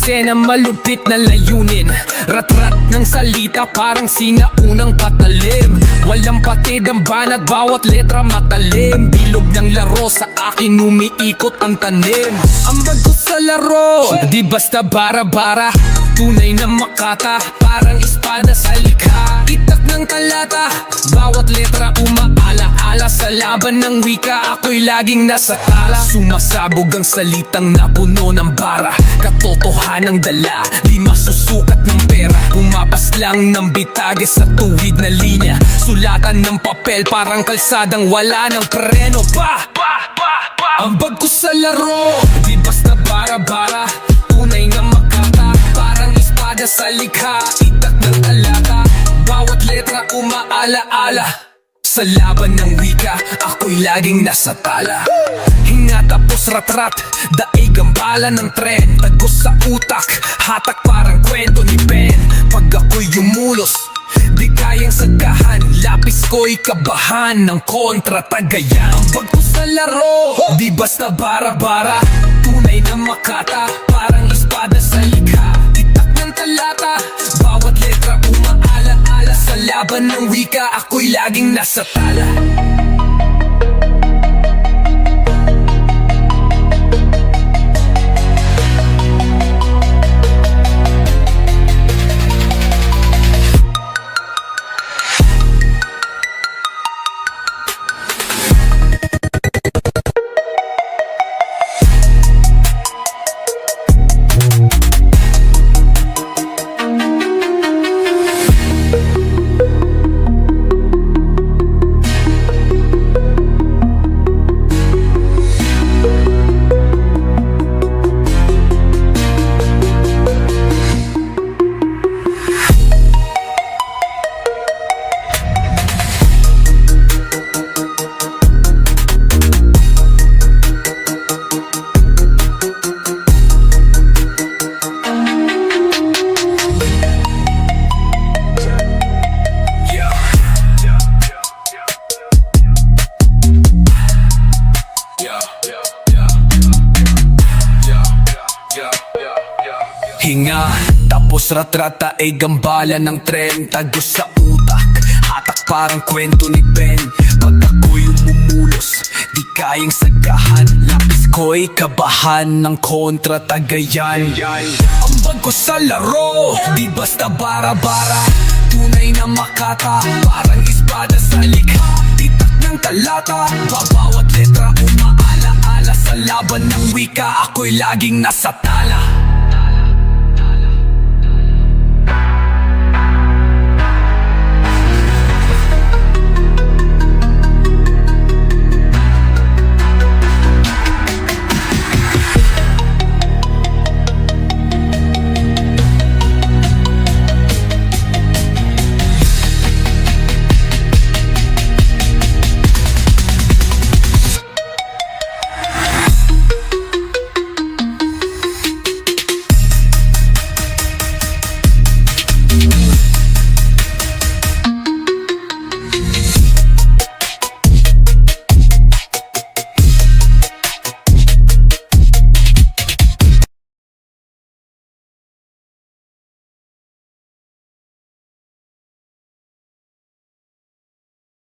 eksena, malupit na layunin. Rat-rat ng salita, parang sinaunang patalim. Walang patid ang banat, bawat letra matalim. Bilog ng laro, sa akin umiikot ang tanim. Ambag ko sa laro, di basta bara-bara. Tunay na makata, parang espada sa likha. Itak ng talata, bawat letra umaala-ala. Sa laban ng wika, ako'y laging nasa tala. Sumasabog ang salitang napuno ng bara. Katotohanang dala, di masusukat ng pera. Pumapas lang ng bitage sa tuwid na linya. Sulatan ng papel, parang kalsadang wala ng preno. Ambag ko sa laro, di basta bara-bara. Tunay na makata, parang espada sa likha. Itak ng talata, bawat letra umaala-ala. Sa laban ng wika, ako'y laging nasa tala. Hinga tapos rat-rat, daig ang bala ng tren. Tagos sa utak, hatak parang kwento ni Ben. Pag ako'y yumulos, di kayang sagahan. Lapis ko'y kabahan ng kontra tagayan. Ambag ko sa laro, di basta bara-bara. Tunay na makata, parang espada sa likha. Itak ng talata, bawat letra umaala-ala. Sa laban ng wika, ako'y laging nasa tala. Hinga, tapos rat-rata ay gambala ng tren. Tagos sa utak, hatak parang kwento ni Ben. Pag ako'y umumulos, di kayang sagahan. Lapis ko'y kabahan ng kontra tagayan. Ambag ko sa laro, di basta bara-bara. Tunay na makata, parang espada sa likha. Itak ng talata, bawat letra umaala-ala. Sa laban ng wika, ako'y laging nasa tala.